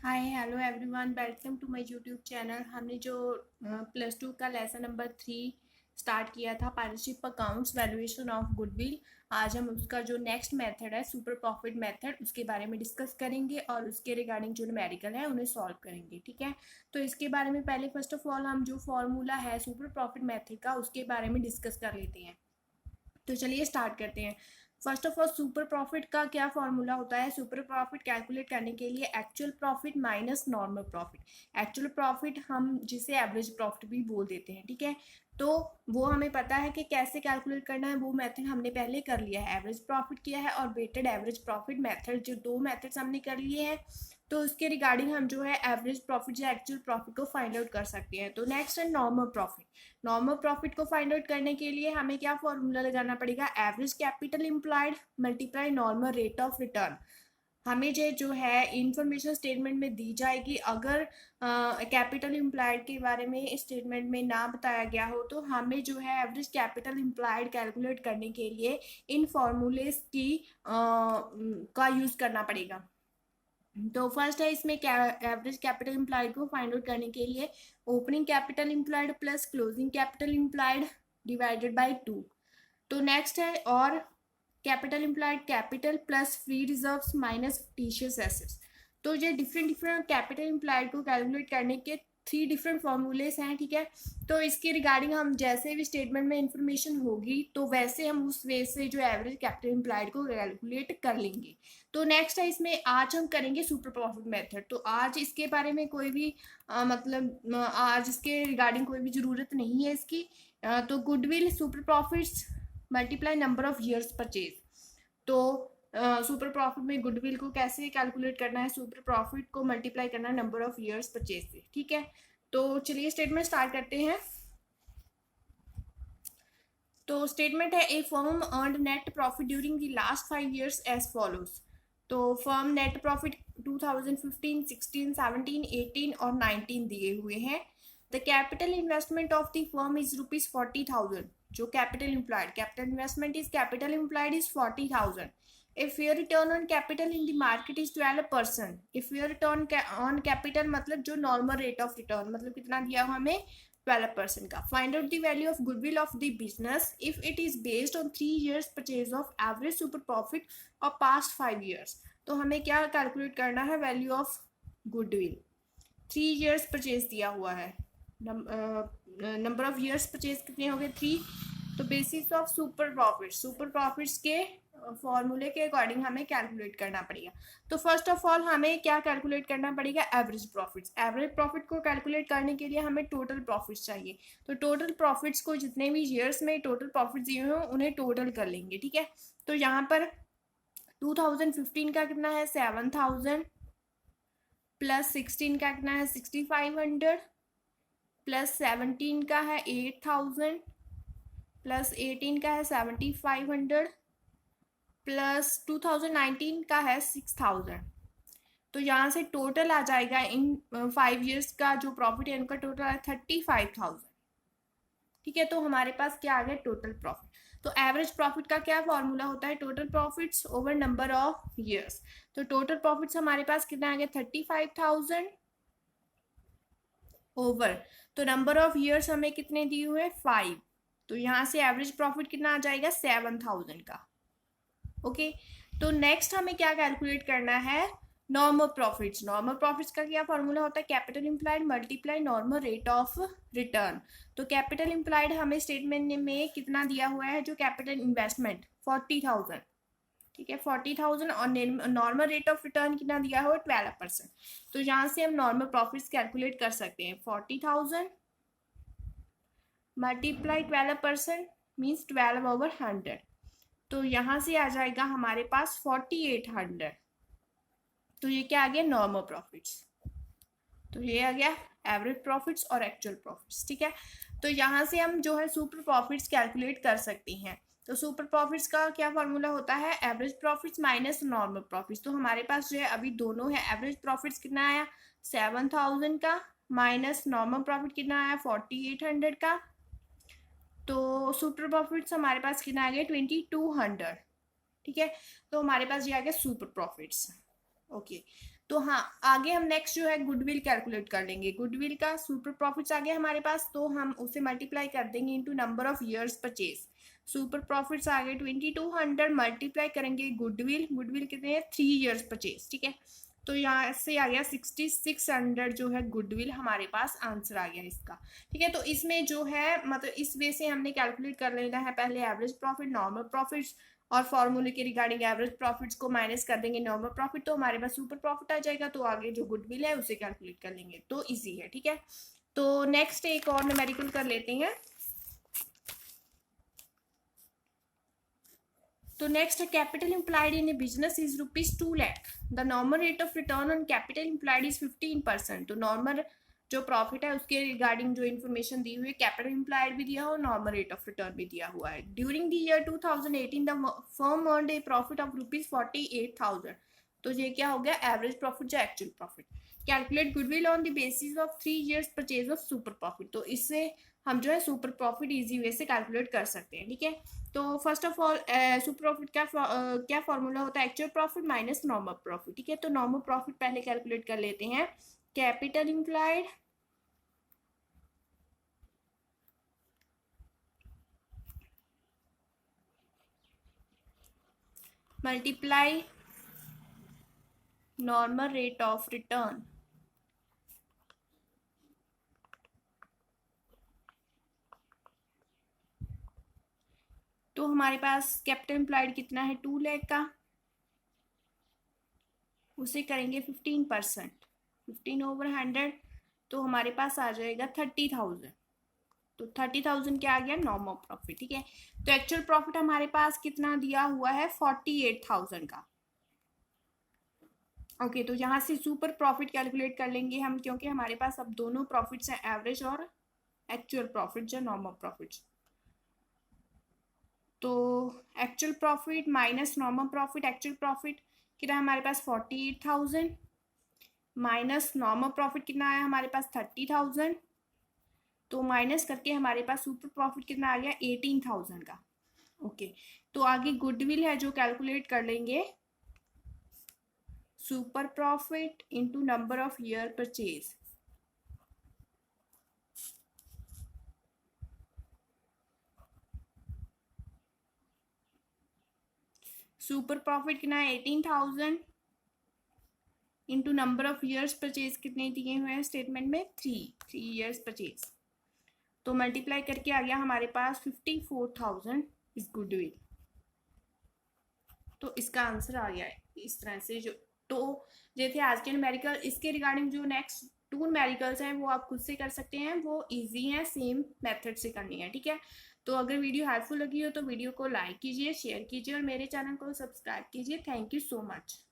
Hi hello everyone, welcome to my YouTube channel. हमने जो +2 का लेसन नंबर 3 स्टार्ट किया था, partnership accounts valuation of goodwill. आज हम उसका जो नेक्स्ट मेथड है सुपर प्रॉफिट मेथड, उसके बारे में डिस्कस करेंगे और उसके रिगार्डिंग जो न्यूमेरिकल है उन्हें सॉल्व करेंगे। ठीक है, तो इसके बारे में पहले फर्स्ट ऑफ ऑल हम जो फॉर्मूला है सुपर प्रॉफिट मेथड का उसके बारे में डिस्कस कर लेते हैं। तो चलिए स्टार्ट करते हैं। First of all super profit का क्या फॉर्मूला होता है? सुपर प्रॉफिट कैलकुलेट करने के लिए actual profit minus normal profit. Actual profit हम जिसे एवरेज प्रॉफिट भी बोल देते हैं। ठीक है, तो वो हमें पता है कि कैसे कैलकुलेट करना है, वो मेथड हमने पहले कर लिया है। एवरेज प्रॉफिट किया है और वेटेड एवरेज प्रॉफिट मेथड, जो दो मेथड्स हमने कर लिए हैं। तो उसके रिगार्डिंग हम जो है एवरेज प्रॉफिट या एक्चुअल प्रॉफिट को फाइंड आउट कर सकते हैं। तो नेक्स्ट है नॉर्मल प्रॉफिट। नॉर्मल प्रॉफिट को फाइंड आउट करने के लिए हमें क्या फॉर्मूला लगाना पड़ेगा? Average capital implied multiply normal rate of return. हमें जो है इंफॉर्मेशन स्टेटमेंट में दी जाएगी। अगर कैपिटल इम्प्लाइड के बारे में स्टेटमेंट में ना बताया गया हो तो हमें जो है एवरेज कैपिटल इम्प्लाइड कैलकुलेट करने के लिए इन फॉर्मूलेस की का यूज़ करना पड़ेगा। तो फर्स्ट है इसमें एवरेज कैपिटल इम्प्लाइड को फाइंड आउट करने के लिए opening capital implied plus closing capital implied divided by 2। तो नेक्स्ट है और capital implied capital plus free reserves minus fictitious assets. तो ये डिफरेंट डिफरेंट कैपिटल इम्प्लाइड को कैलकुलेट करने के 3 डिफरेंट फॉर्मूलेस हैं। ठीक है, तो इसके रिगार्डिंग हम जैसे भी स्टेटमेंट में इंफॉर्मेशन होगी तो वैसे हम उस वे से जो एवरेज कैपिटल इम्प्लाइड को कैलकुलेट कर लेंगे। तो नेक्स्ट है इसमें आज हम करेंगे सुपर प्रॉफिट मेथड। तो आज इसके बारे में कोई भी आज इसके रिगार्डिंग कोई भी ज़रूरत नहीं है इसकी। तो goodwill super profits multiply number of years purchase. तो सुपर प्रॉफिट में गुडविल को कैसे कैलकुलेट करना है? सुपर प्रॉफिट को मल्टीप्लाई करना है नंबर ऑफ ईयर्स परचेज से। ठीक है, तो चलिए स्टेटमेंट स्टार्ट करते हैं। तो स्टेटमेंट है a firm earned net profit during the last 5 years as follows. तो फर्म नेट प्रॉफिट 2015, 16, 17, 18 और 19 दिए हुए हैं। The capital investment of the firm is ₹40,000। जो capital investment is capital employed is 40,000। if your return on capital in the market is 12%। if your return on capital मतलब जो normal rate of return मतलब कितना दिया हुआ हमें 12% का। Find out the value of goodwill of the business if it is based on 3 years purchase of average super profit और past 5 years। तो हमें क्या कैलकुलेट करना है? Value of goodwill. 3 years purchase दिया हुआ है। नंबर ऑफ ईयर्स परचेज कितने हो गए? 3। तो बेसिस ऑफ सुपर प्रॉफिट्स के फॉर्मूले के अकॉर्डिंग हमें कैलकुलेट करना पड़ेगा। तो फर्स्ट ऑफ ऑल हमें क्या कैलकुलेट करना पड़ेगा? Average profits. एवरेज प्रॉफिट को कैलकुलेट करने के लिए हमें टोटल प्रॉफिट्स चाहिए। तो टोटल प्रॉफिट्स को जितने भी ईयर्स में टोटल प्रॉफिट्स दिए हुए उन्हें टोटल कर लेंगे। ठीक है, तो यहाँ पर 2015 का कितना है? 7,000 प्लस 16 का कितना है? 6,500 प्लस 17 का है 8,000 प्लस 18 का है 7,500 प्लस 2019 का है 6,000। तो यहाँ से टोटल आ जाएगा इन 5 years का जो प्रॉफिट है इनका टोटल है 35,000। ठीक है, तो हमारे पास क्या आ गया? Total profit. तो एवरेज प्रॉफिट का क्या फॉर्मूला होता है? Total profits over number of years. तो टोटल प्रॉफिट्स हमारे पास कितना आ गया? 35,000 ओवर, तो नंबर ऑफ ईयर्स हमें कितने दिए हुए? 5। तो यहाँ से एवरेज प्रॉफिट कितना आ जाएगा? 7,000 का। ओके, तो नेक्स्ट हमें क्या कैलकुलेट करना है? Normal profits. नॉर्मल प्रॉफिट्स का क्या फॉर्मूला होता है? Capital implied multiply normal rate of return. तो कैपिटल इम्प्लाइड हमें स्टेटमेंट में कितना दिया हुआ है? जो कैपिटल इन्वेस्टमेंट 40,000। ठीक है, 40,000 और नॉर्मल रेट ऑफ रिटर्न कितना दिया हुआ? 12%। तो यहाँ से हम नॉर्मल प्रॉफिट्स कैलकुलेट कर सकते हैं। 40,000 मल्टीप्लाई 12% मीन्स 12/100। तो यहाँ से आ जाएगा हमारे पास 4800। तो ये क्या आ गया? Normal profits. तो ये आ गया एवरेज प्रॉफिट्स और एक्चुअल प्रॉफिट्स। ठीक है, तो यहाँ से हम जो है सुपर प्रॉफिट्स कैलकुलेट कर सकते हैं। तो सुपर प्रॉफिट्स का क्या फॉर्मूला होता है? Average profits minus normal profits. तो हमारे पास जो है अभी दोनों है। एवरेज प्रॉफिट्स कितना आया? 7,000 का माइनस नॉर्मल प्रॉफिट कितना आया? 4800 का। तो सुपर प्रॉफिट्स हमारे पास कितना आ गया? 2200। ठीक है, तो हमारे पास ये आ गया सुपर प्रॉफिट्स। ओके, तो हाँ, आगे हम नेक्स्ट जो है गुडविल कैलकुलेट कर लेंगे। गुडविल का सुपर प्रॉफिट्स आ गया हमारे पास, तो हम उसे मल्टीप्लाई कर देंगे into number of years purchase. Super profits आ गए 2200, मल्टीप्लाई करेंगे गुडविल। गुडविल कितने हैं? 3 ईयर्स परचेज, ठीक है। तो यहाँ से आ गया 6600 जो है गुडविल हमारे पास आंसर आ गया इसका, ठीक है। तो इसमें जो है मतलब इस वे से हमने कैलकुलेट कर लेना है, पहले एवरेज प्रॉफिट, नॉर्मल प्रॉफिट्स, और फॉर्मूले के रिगार्डिंग एवरेज प्रॉफिट्स को माइनस कर देंगे नॉर्मल प्रॉफिट, तो हमारे पास सुपर प्रॉफिट आ जाएगा। तो आगे जो गुडविल है उसे कैलकुलेट कर लेंगे, तो इजी है, ठीक है। तो नेक्स्ट एक और न्यूमेरिकल कर लेते हैं। तो next, capital implied in A business is ₹2 lakh. The normal rate of return on capital employed is 15%। तो नॉर्मल जो प्रॉफिट है उसके रिगार्डिंग जो इन्फॉर्मेशन दी हुई है, कैपिटल इम्प्लाइड भी दिया हुआ, नॉर्मल रेट ऑफ रिटर्न भी दिया हुआ है। During the year 2018 the firm earned A profit of ₹48,000। तो ये क्या हो गया? एवरेज प्रॉफिट जो actual profit. Calculate goodwill on the basis of 3 years purchase of super profit. तो इससे हम जो है सुपर प्रॉफिट इजी वे से कैलकुलेट कर सकते हैं, ठीक है। तो first of all super profit क्या फॉर्मूला होता है? Actual profit minus normal profit, ठीक है। तो नॉर्मल प्रॉफिट पहले कैलकुलेट कर लेते हैं। Capital implied multiply normal rate of return, तो हमारे पास कैपिटल इम्प्लाइड कितना है? 2 लाख का, उसे करेंगे 15%, 15/100, तो हमारे पास आ जाएगा 30,000। तो 30,000 क्या आ गया? नॉर्मल प्रॉफिट, ठीक है। तो एक्चुअल प्रॉफिट हमारे पास कितना दिया हुआ है? 48,000 का। ओके, तो यहाँ से सुपर प्रॉफिट कैलकुलेट कर लेंगे हम, क्योंकि हमारे पास अब दोनों प्रॉफिट्स हैं, एवरेज और एक्चुअल प्रॉफिट जो नॉर्मल प्रॉफिट्स। तो actual profit minus normal profit, actual profit कितना है हमारे पास? 48,000 माइनस नॉर्मल प्रॉफिट कितना आया हमारे पास? 30,000। तो माइनस करके हमारे पास सुपर प्रॉफिट कितना आ गया? 18,000 का। ओके, तो आगे गुडविल है जो कैलकुलेट कर लेंगे। Super profit into number of year purchase. Super profit कितना है? 18,000 into number of years purchase कितने दिए हुए हैं स्टेटमेंट में? 3 ईयर्स परचेज। तो मल्टीप्लाई करके आ गया हमारे पास 54,000 इज गुडविल। तो इसका आंसर आ गया है इस तरह से। जो तो ये थे आज के न्यूमेरिकल। इसके रिगार्डिंग जो नेक्स्ट 2 न्यूमेरिकल्स हैं वो आप खुद से कर सकते हैं, वो इजी हैं, सेम मेथड से करनी है, ठीक है। तो अगर वीडियो हेल्पफुल लगी हो तो वीडियो को लाइक कीजिए, शेयर कीजिए और मेरे चैनल को सब्सक्राइब कीजिए। Thank you so much.